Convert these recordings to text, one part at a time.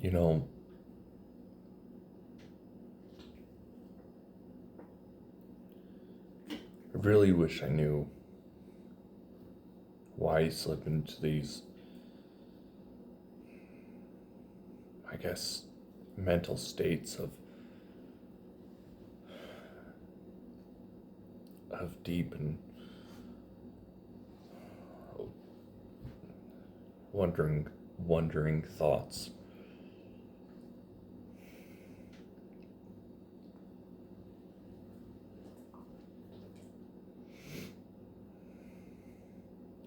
You know, I really wish I knew why I slip into these, I guess, mental states of deep and wondering thoughts.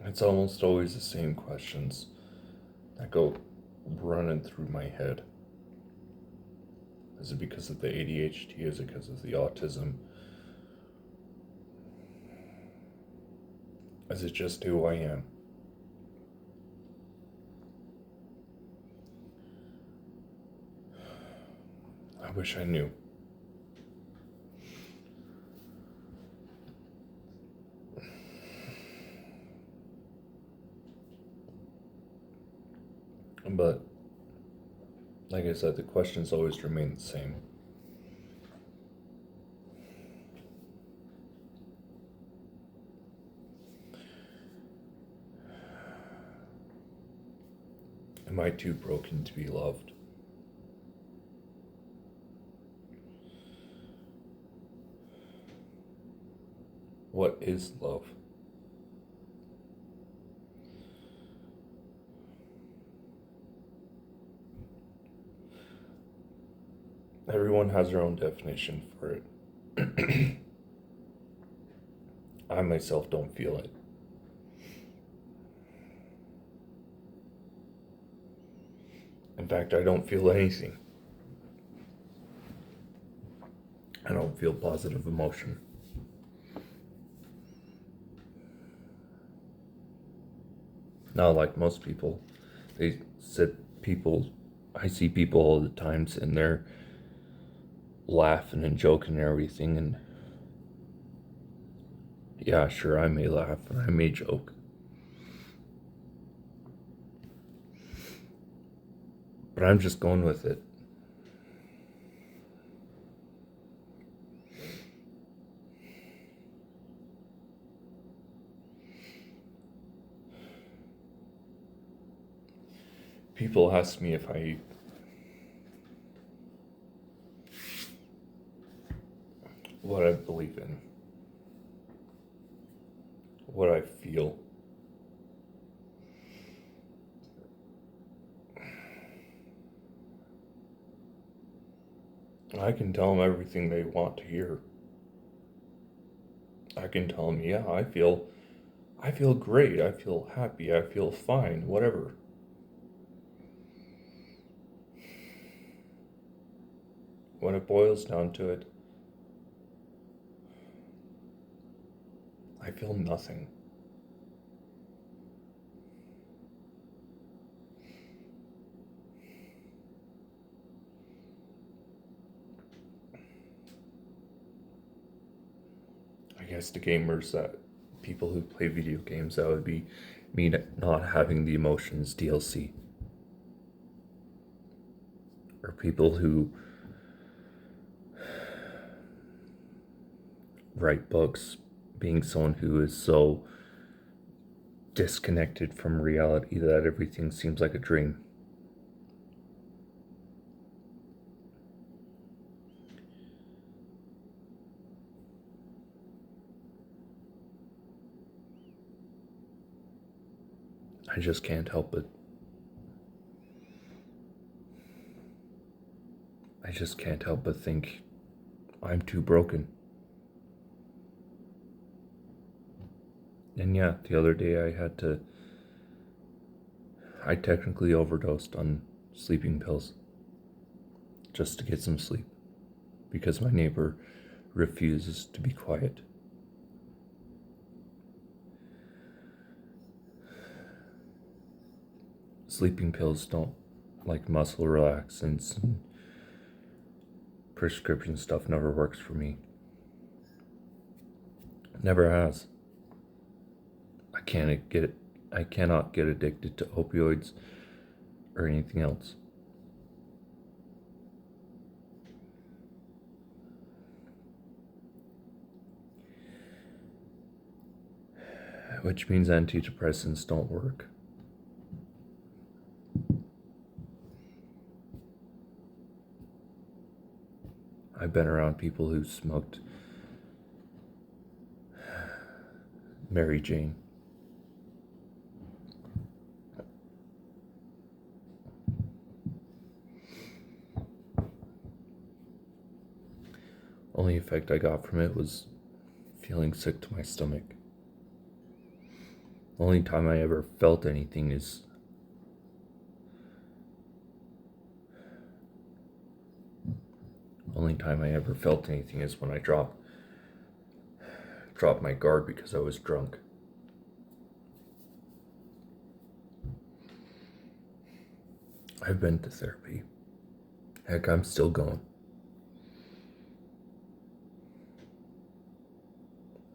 It's almost always the same questions that go running through my head. Is it because of the ADHD? Is it because of the autism? Is it just who I am? I wish I knew. But, like I said, the questions always remain the same. Am I too broken to be loved? What is love? Everyone has their own definition for it. I myself don't feel it. In fact, I don't feel anything. I don't feel positive emotion. Not like most people. They said people, I see people all the time sitting there laughing and joking and everything, and yeah, sure, I may laugh and I may joke. But I'm just going with it. People ask me what I believe in, what I feel. I can tell them everything they want to hear. I can tell them, yeah, I feel great. I feel happy. I feel fine. Whatever. When it boils down to it, I feel nothing. I guess the gamers that people who play video games, that would be me not having the emotions DLC. Or people who write books, being someone who is so disconnected from reality that everything seems like a dream. I just can't help it. I just can't help but think I'm too broken. And yeah, the other day I technically overdosed on sleeping pills just to get some sleep because my neighbor refuses to be quiet. Sleeping pills don't, like muscle relaxants and prescription stuff, never works for me. Never has. I cannot get addicted to opioids or anything else. which means antidepressants don't work. I've been around people who smoked Mary Jane. Only effect I got from it was feeling sick to my stomach. The only time I ever felt anything is when I dropped my guard because I was drunk. I've been to therapy. Heck, I'm still going.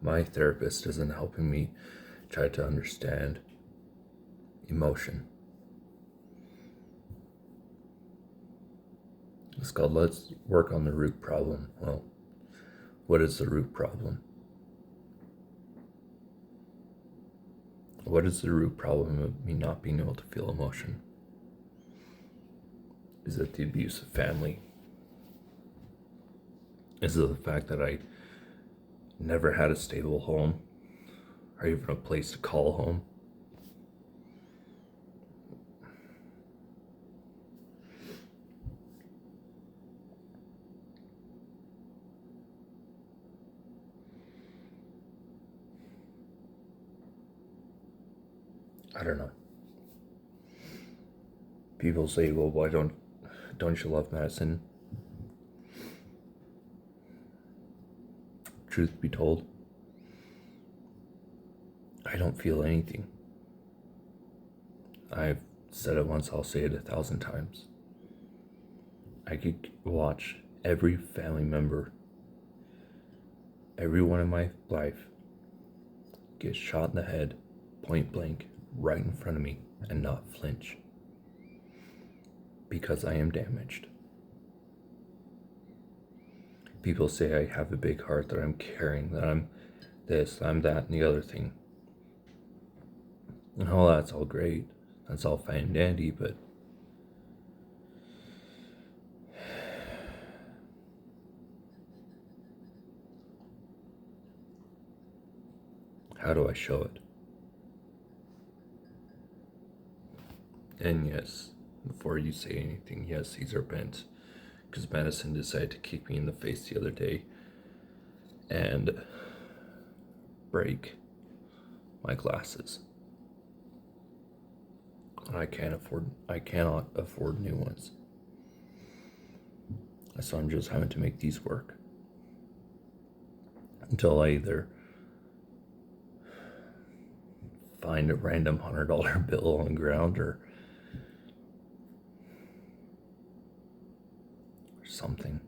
My therapist isn't helping me try to understand emotion. It's called Let's Work on the Root Problem. Well, what is the root problem? What is the root problem of me not being able to feel emotion? Is it the abusive family? Is it the fact that I never had a stable home or even a place to call home? I don't know. People say, well, why don't you love Madison? Truth be told, I don't feel anything. I've said it once, I'll say it 1,000 times. I could watch every family member, everyone in my life, get shot in the head, point blank, right in front of me, and not flinch. Because I am damaged. People say I have a big heart, that I'm caring, that I'm this, I'm that, and the other thing. And all that's all great. That's all fine and dandy, but how do I show it? And yes, before you say anything, yes, these are bent. Because Madison decided to kick me in the face the other day and break my glasses. And I cannot afford new ones. So I'm just having to make these work. Until I either find a random $100 bill on the ground or something.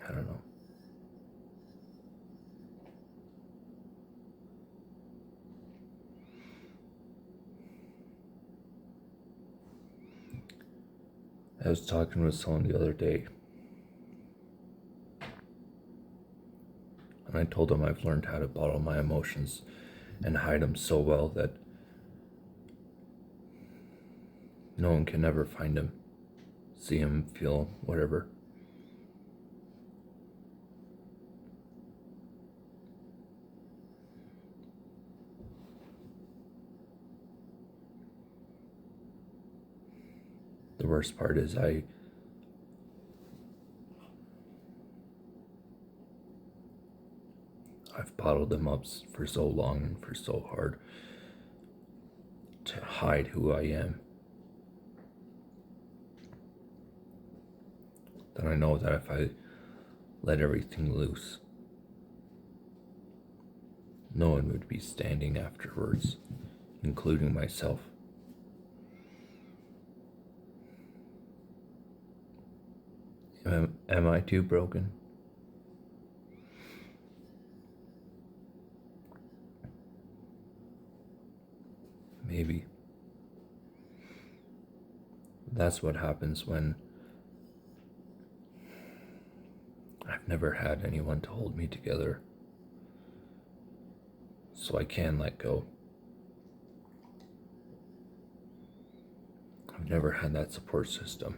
I don't know. I was talking with someone the other day, and I told them I've learned how to bottle my emotions and hide them so well that no one can ever find them, see them, feel whatever. The worst part is I've bottled them up for so long and for so hard to hide who I am, that I know that if I let everything loose, no one would be standing afterwards, including myself. Am I too broken? Maybe. That's what happens when I've never had anyone to hold me together, so I can let go. I've never had that support system.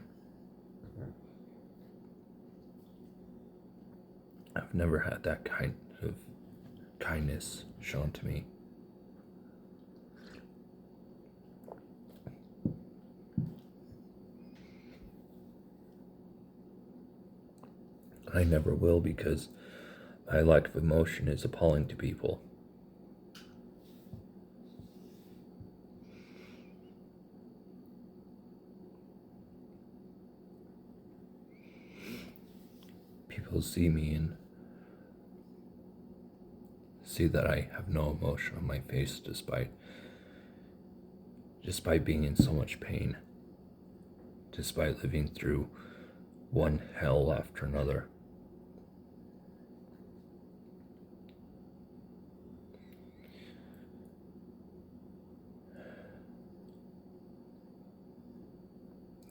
I've never had that kind of kindness shown to me. I never will, because my lack of emotion is appalling to people. People see me and see that I have no emotion on my face despite being in so much pain, despite living through one hell after another.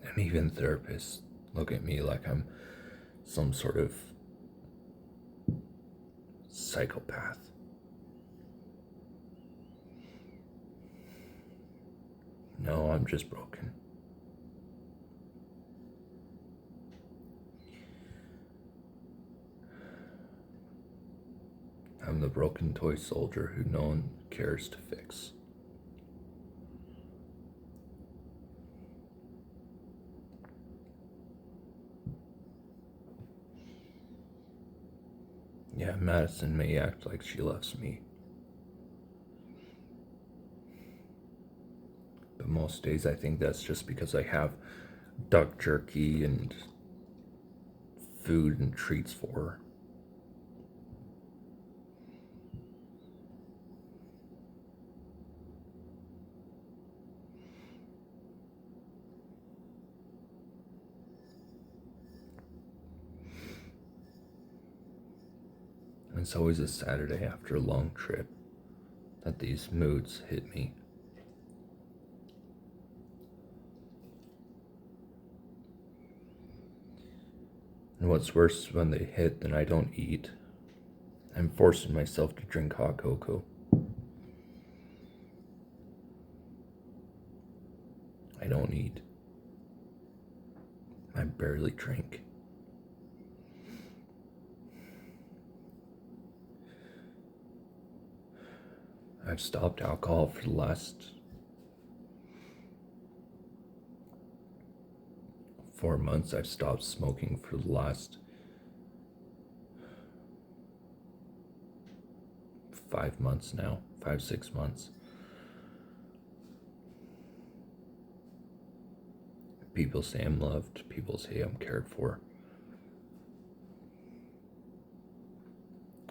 And even therapists look at me like I'm some sort of psychopath. No, I'm just broken. I'm the broken toy soldier who no one cares to fix. Yeah, Madison may act like she loves me, but most days I think that's just because I have duck jerky and food and treats for her. It's always a Saturday after a long trip that these moods hit me. And what's worse, when they hit, then I don't eat. I'm forcing myself to drink hot cocoa. I don't eat. I barely drink. I've stopped alcohol for the last 4 months. I've stopped smoking for the last 5 months now, 5-6 months. People say I'm loved. People say I'm cared for.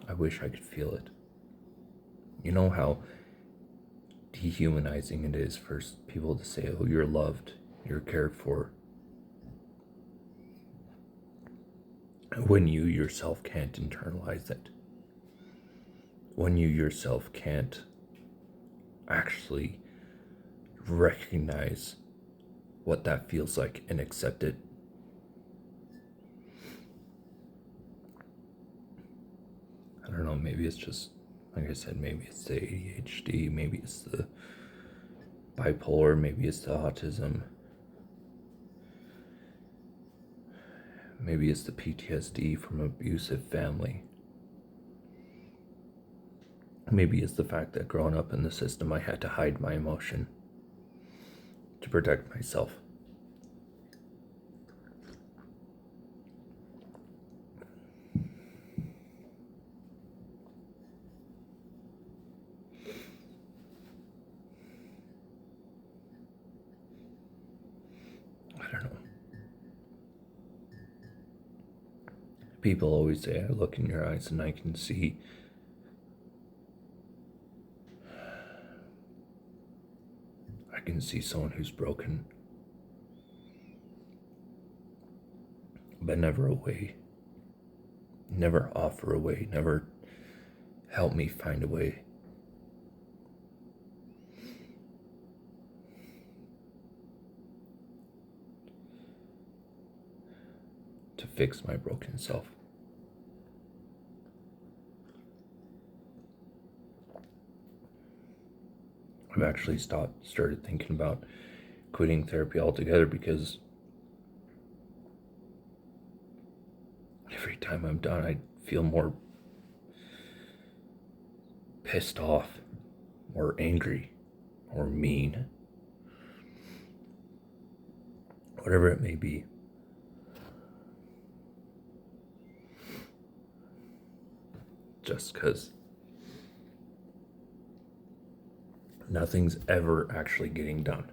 I wish I could feel it. You know how dehumanizing it is for people to say, oh, you're loved, you're cared for, when you yourself can't internalize it. When you yourself can't actually recognize what that feels like and accept it. I don't know, maybe it's just, like I said, maybe it's the ADHD, maybe it's the bipolar, maybe it's the autism, maybe it's the PTSD from an abusive family. Maybe it's the fact that growing up in the system, I had to hide my emotion to protect myself. I don't know. People always say, I look in your eyes and I can see someone who's broken, but never a way, never offer a way, never help me find a way. To fix my broken self. I've actually started thinking about quitting therapy altogether, because every time I'm done, I feel more pissed off, more angry, more mean, whatever it may be. Just because nothing's ever actually getting done.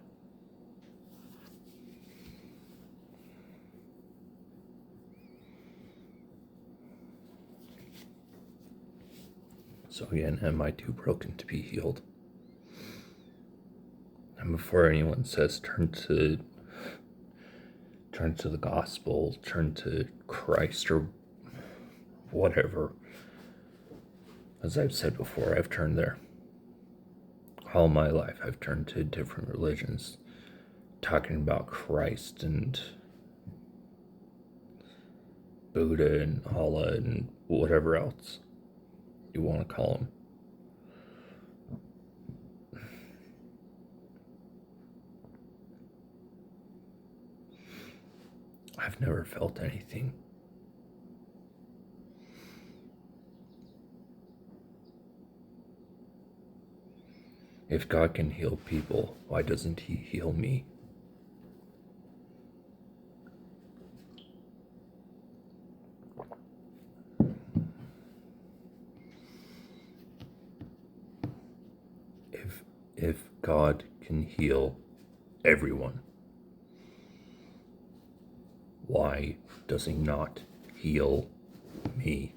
So again, am I too broken to be healed? And before anyone says turn to the gospel, turn to Christ, or whatever, as I've said before, I've turned there. All my life, I've turned to different religions, talking about Christ and Buddha and Allah and whatever else you want to call them. I've never felt anything. If God can heal people, why doesn't He heal me? If God can heal everyone, why does He not heal me?